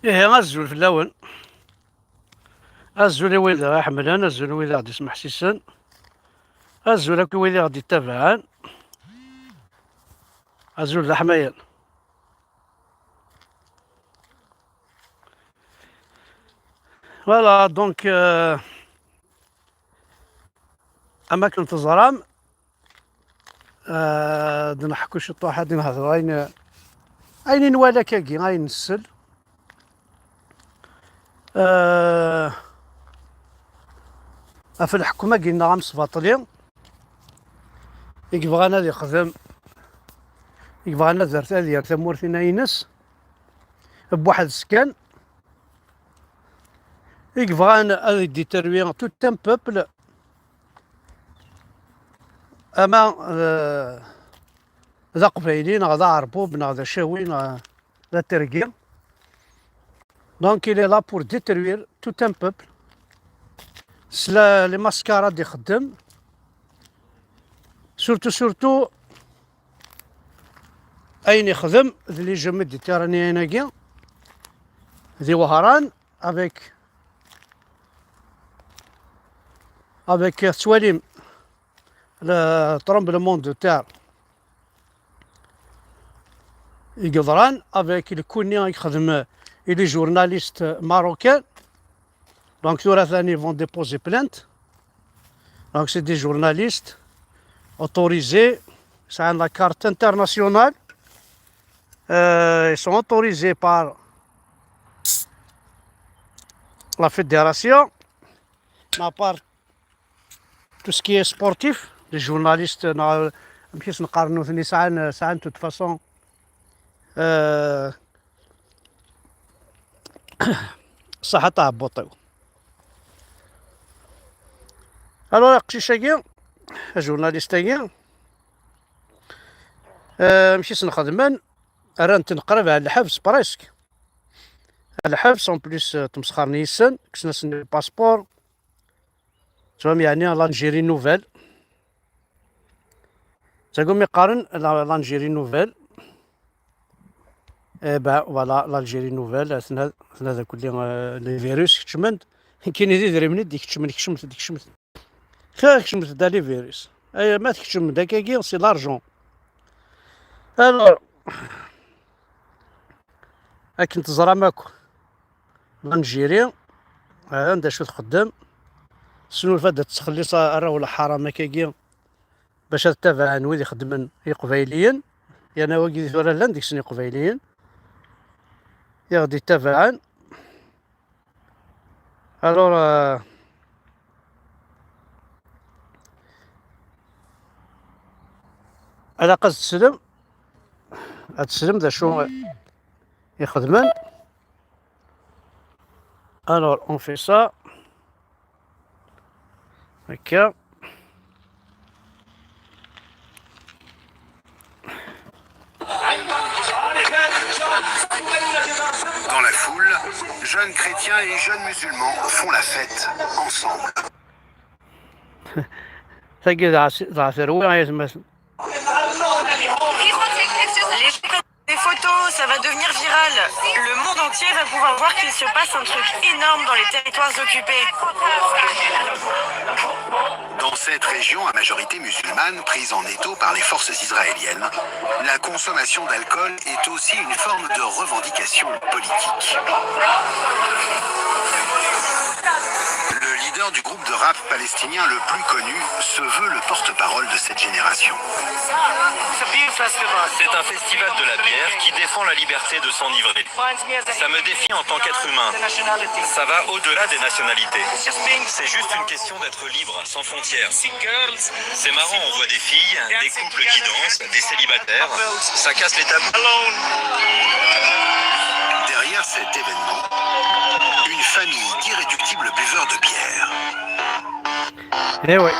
إيه غزول في اللون. غزول ويلي حملان، غزول ويلي غادي يسمح سيسن، غزول هاك ويلي غادي يتابعان، غزول ذا حمايل. فوالا دونك أماكن تزرام دي نحكو شي طوحة دي نهضرو أين نوالا كاكي غاين نسل في الحكومة قلنا غامس باطلين يبغانا يخدم، يبغانا درت هذه ثمورتنا ينس بواحد السكان، يبغانا هذه دي تروي تو تام بوبل اما ذا قبايلي ذا عربوب ذا شاوي ذا ترقية. دونك إلي لا بور ديتروير تو تام بوبل. سلا لي ماسكاراد يخدم سورتو أين يخدم ذي جو ميديتيرانياناكي ذي وهران افيك تواليم le tremblement de terre يقدران avec le كوني يخدم les journalistes marocains. Donc ثورة ثاني vont déposer plainte. Donc c'est des journalistes autorisés, c'est la carte internationale, ils sont autorisés par la fédération, à part tout ce qui est sportif. Les journalistes ماشي نقارنو ثاني ساعات توت فاصون صح تهبطيو. الوغ قشيشاكي جورناليستاكي ماشي نخدمن راه تنقرب على الحبس بريسك، الحبس اون بليس تمسخر نيسان كسنا سني الباسبور تفهم يعني لانجيري نوفيل تقوم يقارن لانجيري نوفيل فوالا لالجيري نوفيل اثنا ذا كل لي فيروس كتشمن كاين اللي يدري ديك كتشمت خير كتشمت دا لي فيروس اي ما تكتشم داكاكي سي لارجون. الوغ راك نتزرع ماكو لانجيري عندها شو تخدم سنو فادة تخليص راه ولا حرام هكاكي باش تتابع عن ويلي يخدمن قبايليين، يعني واكي ثورة لان ديك سني قبايليين يغدي يتابعن. الوغ على قصد تسلم تسلم ذا شو يخدمن. الوغ اون في سا هكا. Dans la foule, jeunes chrétiens et jeunes musulmans font la fête ensemble. Les photos, ça va devenir viral. Le monde entier va pouvoir voir qu'il se passe un truc énorme dans les territoires occupés. Dans cette région à majorité musulmane, prise en étau par les forces israéliennes, la consommation d'alcool est aussi une forme de revendication politique. Le leader du groupe de rap palestinien le plus connu se veut le porte-parole de cette génération. C'est un festival de la bière qui défend la liberté de s'enivrer. Ça me défie en tant qu'être humain. Ça va au-delà des nationalités. C'est juste une question d'être libre, sans frontières. C'est marrant, on voit des filles, des couples qui dansent, des célibataires. Ça casse les tabous. Derrière cet événement, une famille d'irréductibles buveurs de bière. Eh oui.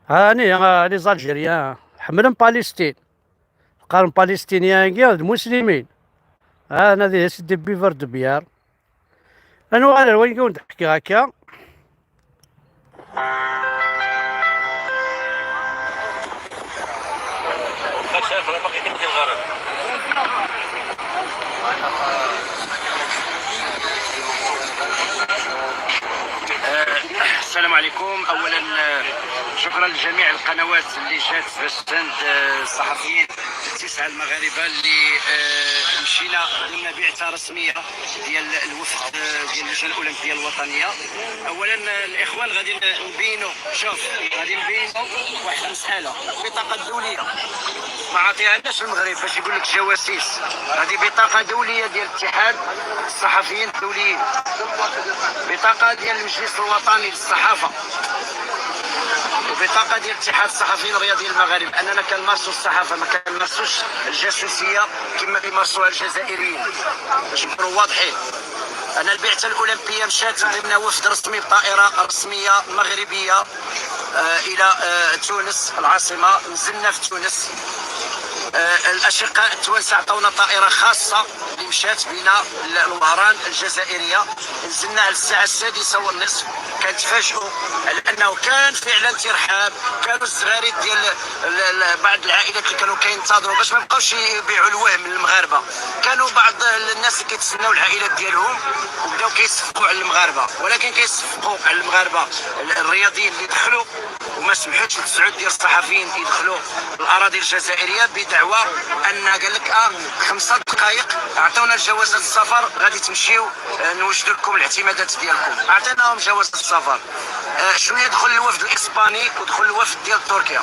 هاني لي زالجيريان حملهم باليستين قارن باليستينيان كاع المسلمين. انا ذي سيدي بيفر دو بيار انا على وين كنت نحكي هكا. السلام عليكم. اولا شكرا لجميع القنوات اللي جات باش تساند الصحفيين 9 المغاربه اللي مشينا درنا بعثه رسميه ديال الوفد ديال اللجنه الاولمبيه الوطنيه. اولا الاخوان غادي نبينوا، شوف غادي نبينوا واحد المساله، البطاقه الدوليه ما عطيهالناش المغرب باش يقول لك جواسيس، هذه بطاقه دوليه ديال اتحاد الصحفيين الدوليين، بطاقه ديال المجلس الوطني للصحافه، وبطاقه ديال اتحاد الصحفيين الرياضيين المغاربه اننا كنمارسوا الصحافه، ما كنمارسوش الجاسوسيه كما كيمارسوها الجزائريين باش نكونوا واضحين. انا البعثه الاولمبيه مشات ضمن وفد رسمي بطائره رسميه مغربيه الى تونس العاصمه. نزلنا في تونس، الاشقاء التوانسه عطاونا طائره خاصه اللي مشات بنا الوهران الجزائريه. نزلنا على الساعه 6:30 كنتفاجئوا لانه كان فعلا ترحاب، كانوا الزغاريد ديال بعض العائلات اللي كانوا كينتظروا باش ما يبقاوش يبيعوا الوهم للمغاربه، كانوا بعض الناس اللي كيتسناو العائلات ديالهم وبداو كيصفقوا على المغاربه، ولكن كيصفقوا على المغاربه الرياضيين اللي دخلوا وما سمحوش ل9 ديال الصحفيين يدخلوا الاراضي الجزائريه بدعوى ان قال لك 5 دقائق عطونا جوازات السفر غادي تمشيو نوجدوا لكم الاعتمادات ديالكم. اعطيناهم جوازات السفر. شويه دخل الوفد الاسباني ودخل الوفد ديال تركيا،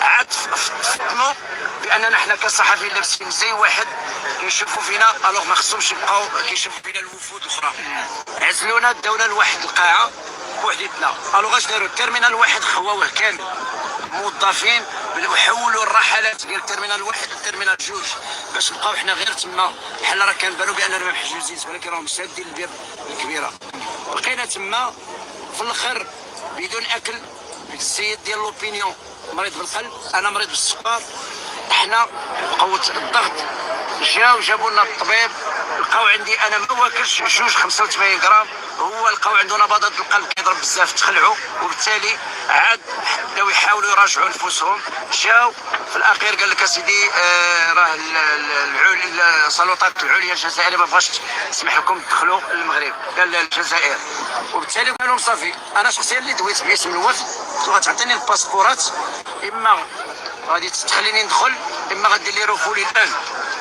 عاد فطنوا باننا حنا كصحفيين لابسين زي واحد كيشوفوا فينا، الوغ ما خصهمش يبقاو كيشوفوا فينا الوفود الاخرى. عزلونا داونا لواحد القاعه بوحديتنا. الوغ اش داروا؟ التيرمينال واحد خواوه كامل موظفين، وحولوا الرحلات ديال التيرمينال واحد للتيرمينال 2 باش نبقاو حنا غير تما، بحال راه كنبانوا باننا ما محجوزين، ولكن راهم سادين الباب الكبيره. بقينا تما في الاخر بدون اكل. السيد ديال لوبينيون مريض بالقلب، انا مريض بالسكر، احنا بقوه الضغط جاو جابوا لنا الطبيب، لقاو عندي انا ما واكلش 85 غرام، هو لقاو عنده نبضات القلب كيضرب بزاف، تخلعوا، وبالتالي عاد بداو يحاولوا يراجعوا نفوسهم. جاو في الاخير قال لك اسيدي راه السلطات العليا الجزائريه ما بغاش تسمح لكم تدخلوا للمغرب، قال الجزائر، وبالتالي قال لهم صافي. انا شخصيا اللي دويت باسم الوفد قلت له غتعطيني الباسبورات، اما غادي تخليني ندخل، اما غدير لي رفولي الان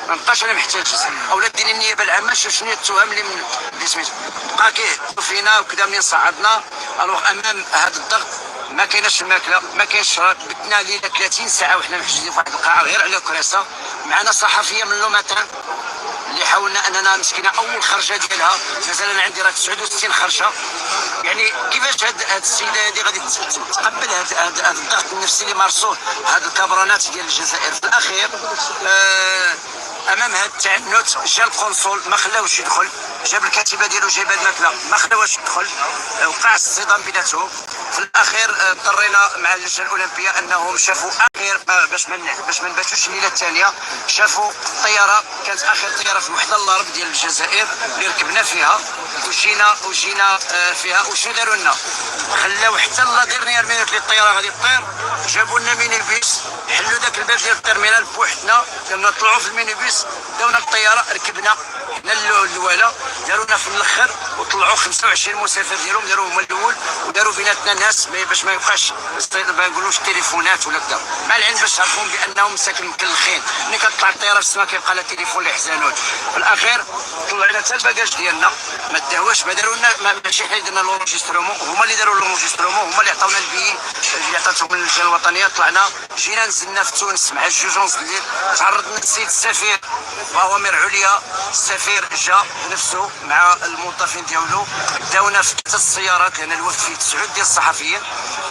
ما نبقاش انا محتاج، اولا ديني النيابه العامه شنو هي التهم اللي سميتو. بقى كيهتفوا فينا وكذا. منين صعدنا الوغ امام هذا الضغط ما كايناش الماكله، ما كاينش الشراب، بتنا ليله 30 ساعه وحنا محجوزين في واحد القاعه غير على كراسه. معنا صحفيه من لوماتان اللي حاولنا اننا مسكينه اول خرجه ديالها، مازال انا عندي راه 69 خرجه. يعني كيفاش هاد السيده هادي غادي تقبل هاد الضغط النفسي اللي مارسوه هاد الكبرانات ديال الجزائر؟ في الاخير امام هذا التعنت جا القنصل ما خلاوش يدخل، جاب الكاتبه ديالو جايبه الماكله ما خلاوهاش يدخل، وقع الصدام بيناتهم. في الاخير اضطرينا مع اللجنه الاولمبيه انهم شافوا اخر باش ما نباتوش الليله الثانيه، شافوا الطياره كانت اخر طياره في وحده الغرب ديال الجزائر اللي ركبنا فيها وجينا فيها. وشنو داروا لنا؟ خلاو حتى لا ديرنيير مينوت اللي الطياره غادي تطير، جابوا لنا ميني بيس، حلوا داك الباب ديال التيرمينال بوحدنا، كنا نطلعوا في الميني بيس، داونا الطياره، ركبنا حنا الاولى، دارونا في الاخر وطلعوا 25 مسافر ديالهم، داروا هما الاول وداروا بيناتنا ناس باش ما يبقاش ما نقولوش تليفونات ولا كذا، مع العلم باش تعرفون بانهم مساكن مكلخين. ملي كتطلع الطياره في السماء كيبقى لها تليفون اللي يحزنون. في الاخير طلعنا حتى الباكاج ديالنا ما داوهاش، ما داروا لنا، ماشي حنا اللي درنا لونجسترومون، هما اللي داروا لونجسترومون، هما اللي عطاونا البي اللي عطاتهم اللجنه الوطنيه. طلعنا جينا نزلنا في تونس مع الجوجونس الليل، تعرضنا للسيد السفير بأوامر عليا. السفير جا بنفسه مع الموظفين ديالو، داونا في 3 السيارات لان الوفد فيه 9 ديال الصحفيين.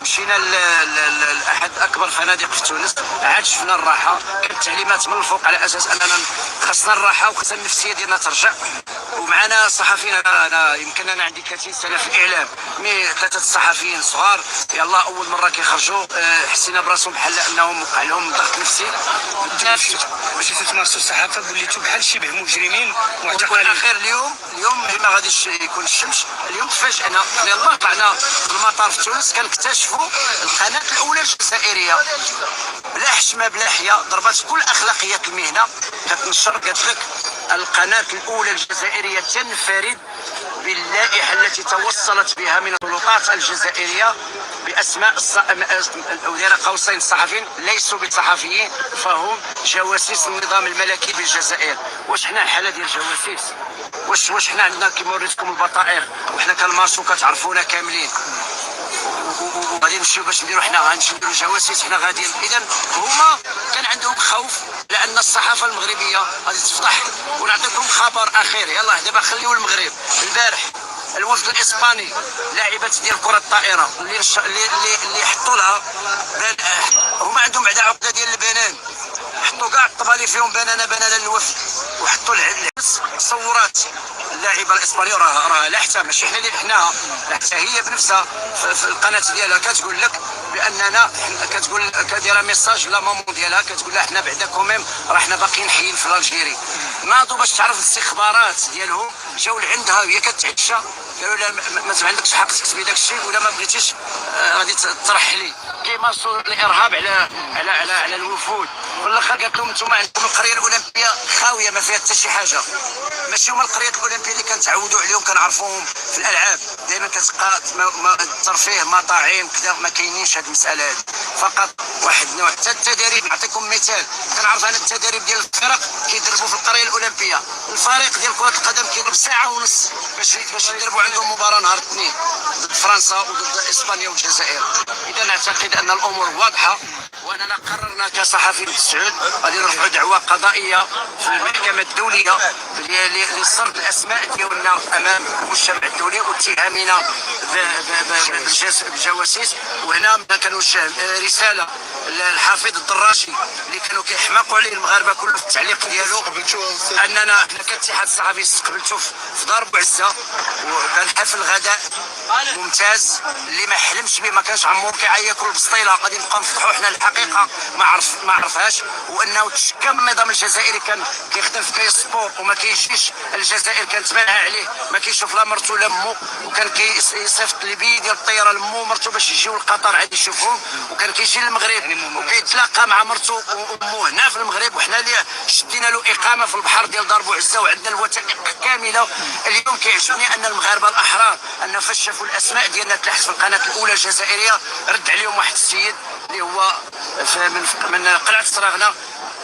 مشينا لاحد اكبر فنادق في تونس، عاد شفنا الراحه، كانت التعليمات من الفوق على اساس اننا خاصنا الراحه وخاصنا النفسيه ديالنا ترجع. ومعنا صحفيين، انا يمكن انا عندي 30 سنه في الاعلام، مي 3 الصحفيين صغار يلا اول مره كيخرجوا، حسينا براسهم بحال انهم وقع لهم ضغط نفسي. باش تمارسوا الصحافه وليتوا بحال شبه مجرمين معتقلين. الاخير اليوم ما غاديش يكون الشمس. اليوم تفاجئنا يلا طلعنا في المطار في تونس كنكتشفوا القناه الاولى الجزائريه بلا حشمه بلا حياه، ضربات كل اخلاقيات المهنه، كتنشر قالت لك القناه الاولى الجزائريه تنفرد باللائحة التي توصلت بها من السلطات الجزائرية بأسماء بين قوسين الصحفيين ليسوا بالصحفيين، فهم جواسيس النظام الملكي بالجزائر. واش حنا الحالة ديال الجواسيس؟ واش حنا عندنا كيما وريتكم البطائق وحنا كنمارسو كتعرفونا كاملين وغادي نمشيو باش نديرو حنا غنمشيو نديرو جواسيس حنا غاديين؟ اذا هما كان عندهم خوف لان الصحافه المغربيه غادي تفضح. ونعطيكم خبر اخير، يلاه دابا خليو المغرب. البارح الوفد الاسباني لاعبات ديال كره الطائره اللي حطوا لها هما عندهم بعدا عقده ديال البنان، حطوا كاع الطبالي فيهم بنانه للوفد وحطوا العبس. صورات اللاعبه الاسبانيه راها لا حتى ماشي حنا اللي حناها، لا حتى هي بنفسها في القناه ديالها كتقول لك باننا كتقول كدير ميساج لا مامون ديالها كتقول لها حنا بعدا كوميم راه حنا باقيين حيين في الجيري. ناضوا باش تعرف الاستخبارات ديالهم جاو لعندها وهي كتعشى قالوا لها ما عندكش حق تكتبي داك الشيء ولا ما بغيتيش غادي ترحلي. كيمارسوا الارهاب على الوفود. في الاخر قالت لهم انتم عندكم القريه الاولمبيه خاويه ما فيها حتى شي حاجه، ماشي هما القريه الاولمبيه اللي كنتعودوا عليهم كنعرفوهم في الالعاب دائما كتلقى الترفيه مطاعم كذا، ما كاينينش هذه المساله هذه، فقط واحد نوع. حتى التدريب نعطيكم مثال، كنعرف انا التدريب ديال الفرق كيدربوا في القريه الاولمبيه، الفريق ديال كره القدم كيضرب ساعه ونص باش يدربوا عندهم مباراه نهار الاثنين ضد فرنسا وضد اسبانيا والجزائر. اذا نعتقد ان الامور واضحه، واننا قررنا كصحفيين السعود غادي نرفعوا دعوى قضائيه في المحكمه الدوليه لصرف الاسماء ديالنا امام المجتمع الدولي واتهامنا بالجواسيس. وهنا كنوجه رساله للحافظ الدراشي اللي كانوا كيحماقوا عليه المغاربه كله في التعليق ديالو، اننا كاتحاد الصحفي استقبلته في دار بوعزه وكان حفل غداء ممتاز اللي ما حلمش به، ما كانش عمرو كيعيط البسطيله. غادي نبقاو نفضحوا حنا الحقيقه ما عرفهاش، وانه تشكى من النظام الجزائري كان كيخدم في كاي سبور وما كيجيش الجزائر، كانت مانعه عليه ما كيشوف لا مرتو لا مو، وكان كيصيفط لي بي ديال الطياره لمو مرتو باش يجيو لقطر عاد يشوفهم، وكان كيجي للمغرب وكيتلاقى مع مرتو وامو هنا في المغرب، وحنا اللي شدينا له اقامه في البحر ديال دار بوعزه وعندنا الوثائق كامله. اليوم كيعجبني ان المغاربه الاحرار ان فاش شافوا الاسماء ديالنا تحت في القناه الاولى الجزائريه رد عليهم واحد السيد اللي هو من قلعه صراغنا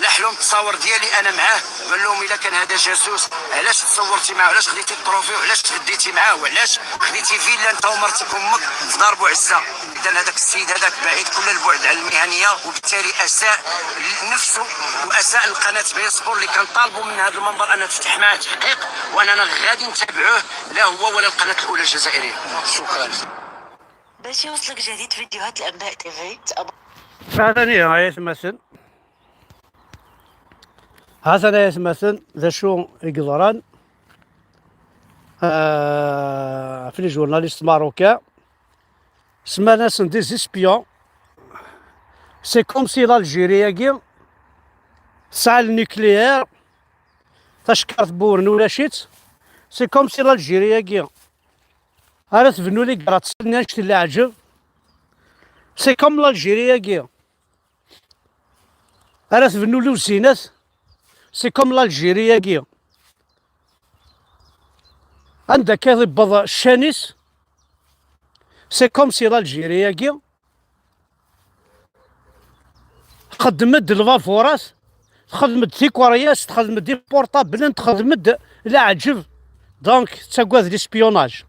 لاح لهم التصاور ديالي انا معاه، قال لهم الا كان هذا جاسوس علاش تصورتي معاه، علاش خديتي الطروفي وعلاش تغديتي معاه وعلاش خديتي فيلا انت ومرتك وامك في دار بوعزه. اذا هذاك السيد هذاك بعيد كل البعد عن المهنيه، وبالتالي اساء لنفسه واساء القناه بي سبور اللي كنطالبوا من هذا المنبر ان تفتح معاه تحقيق، واننا غادي نتابعوه لا هو ولا القناه الاولى الجزائريه. شكرا. باش يوصلك جديد فيديوهات الانباء تيفي هذا يتمثل هذا يتمثل ذا شو يقدران في لي جورناليست ماروكان سمانا سن دي زيسبيون. سي كوم سي لالجيريا كي ساعة النيكليير تشكرت بورن ولا شيت، سي كوم سي لالجيريا كي راه تبنوا لي قرات سنان شتي اللي عجب، سي كوم لالجيريا كي راه تبنوا لي وزينات، سي كوم لالجيريا كي عندك يضبط الشانيس، سي كوم سي لالجيريا كي خدمت الفافورات، تخدمت تيكورياس، تخدمت دي بورطابل، تخدمت لا عجب. دونك تاكواذ ليسبيوناج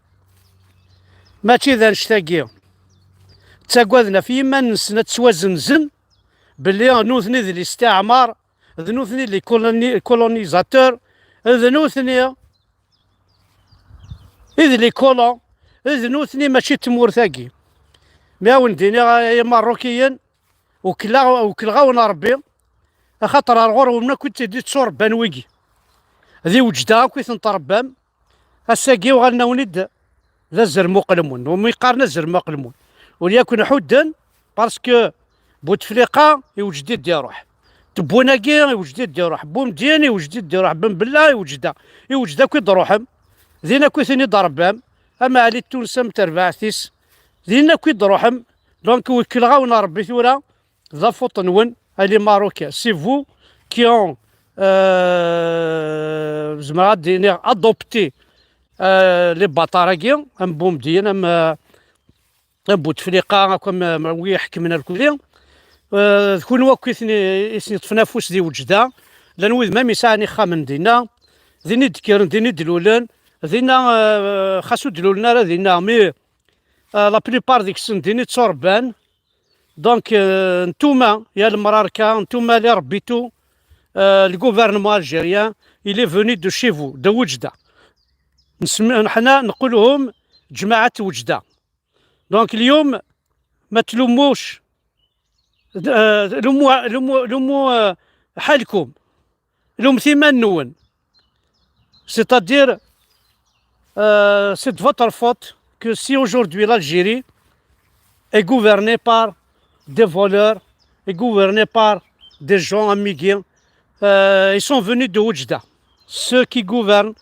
ماشي ذا نشتاقي تاكواذنا في ما نسنا تسوازنزن باللي نوثني ذي الاستعمار، ذنوثني لي كولونيزاتور، ذنوثني إذ لي كولون، ذنوثني ماشي تمورثاكي. ما ونديني يا ماروكيين وكلغاونا ربي خاطر الغور ومنا كنت دي تصور بانويكي ذي وجدها كيف نتربام الساقي وغالنا ولد ذا الزرموق المون وميقارنا الزرموق المون وليكن حدا باسكو بوتفليقه يوجد دي روح، تبوناكي يوجد دي روح، بومدين يوجد دي روح، بن بالله يوجد كي دروحهم ذينا كي ثاني ضربام اما علي تونس متربعتيس ذينا كي دروحهم. دونك وكلغاونا ربي ثورا ذا فوطنون لي ماروكان سي فو كي اون زعما غادي ادوبتي لي باطاراكي ام بومدين ام بوتفليقه كم ويا حكمنا الكل كون وكيثني يسني تفنافوس دي وجده لان وذ ما يسعني خامن دينا ذيني دكيرن ذيني دلولن ذينا خاصو دلولنا راه ذينا مي لا بليبار ديك السن ديني تصربان دونك نتوما يا المراركه نتوما اللي ربيتو الغوفرنمون الجيريان إلي فوني دو شيفو دو وجده حنا نقولهم جماعه وجده دونك اليوم ما تلوموش لومو حالكم لوم ثمان نون c'est-à-dire c'est de votre faute que si aujourd'hui l'Algérie est gouvernée par des voleurs, est gouvernée par des gens amigués, ils sont venus de Oujda. Ceux qui gouvernent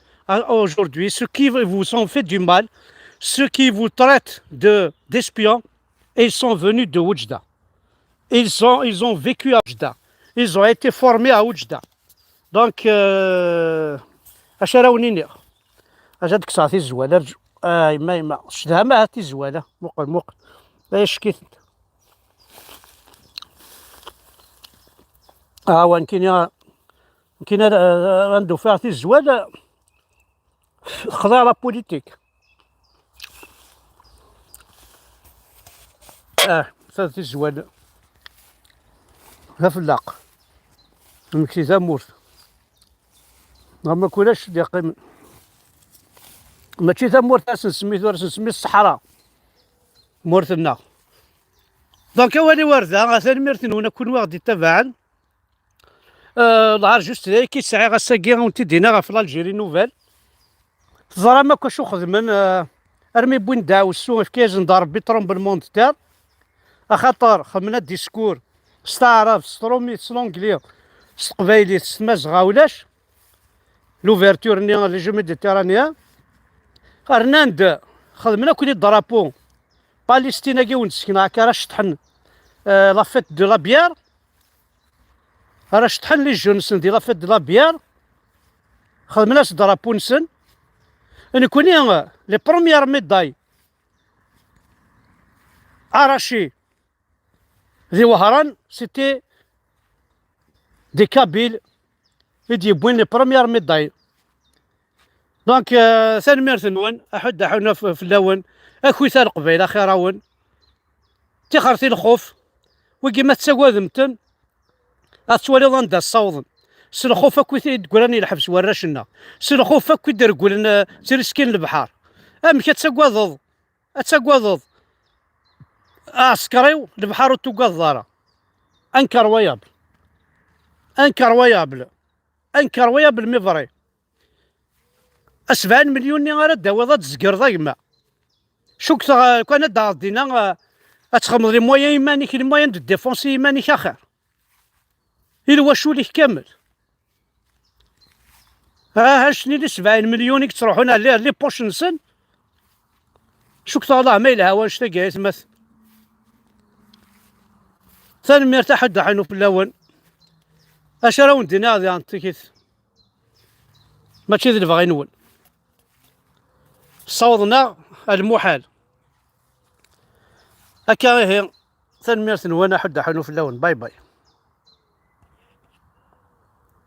aujourd'hui, ceux qui vous ont fait du mal, ceux qui vous traitent d'espions, ils sont venus de Oujda. Ils ont vécu à Oujda. Ils ont été formés à Oujda. Donc, أشراوني نير أجدك ساعتي الزوالة رجو ما شدها ما هاتي الزوالة موقل ايش كيت وان كاين عنده فيها الزوالة خضع لا بوليتيك ثلاثة الزوالة ها فلاق مكسي زامورت ما كولاش دقيق ماشي تا مورت سميتو نسمي الصحراء مورتنا دونك واني وارده ثاني ميرتين هنا كون واخد تبعا العار جوست كي تسعي غاساكي ونتي دينا في الجيري نوفيل تزرا ما كاش خدمن ارمي بوين داوسو في كيزن دار بيترومبلمون تاع خاطر خدمنا ديسكور استعرف سترومي سلونجلي قبايلي تسمازغا ولاش لوفيرتور ني لي جو ميديتيرانيان هرناند خدمنا كل الدرابو باليستينا كي ونسكن هكا راه شطحن لا فيت دو لا بيار راه شطحن لي جونسن دي لا فيت دو لا بيار خدمنا درابو نسن انا كوني لي بروميير ميداي اراشي ذي وهران سيتي دي كابيل يدي بوين لي بروميير ميداي دونك ثاني ميرثنون احد حنا في اللون اكوي ثال قبيله خيراون تيخرتي الخوف وكي ما تساوادمتن اتوالي ضندا الصوضن سلخوف اكوي تقولاني الحبس وراشنا سلخوف اكوي دير قولنا ترسكين البحر ام كتساوادض اتساوادض اسكريو البحر توقض انكر ويابل انكر ويابل ميفري 70 مليون ني غير داوضه تزكر ضيما شوك كان دينا اتخمض لي مويان يمانيك لي مويان دو ديفونسي يمانيك اخر إلا واشو ليه كامل هاشني لي 70 مليون تروحون عليه لي بوش نسن شوك الله ما يلها واش تلقى مثل ثاني مرتاح حد حنو في اللون اش راون دينا هذه انتيكيت ماشي ذي اللي باغي نول صوضنا المحال هكا هي ثاني مرتين وانا حد حنو في اللون باي باي.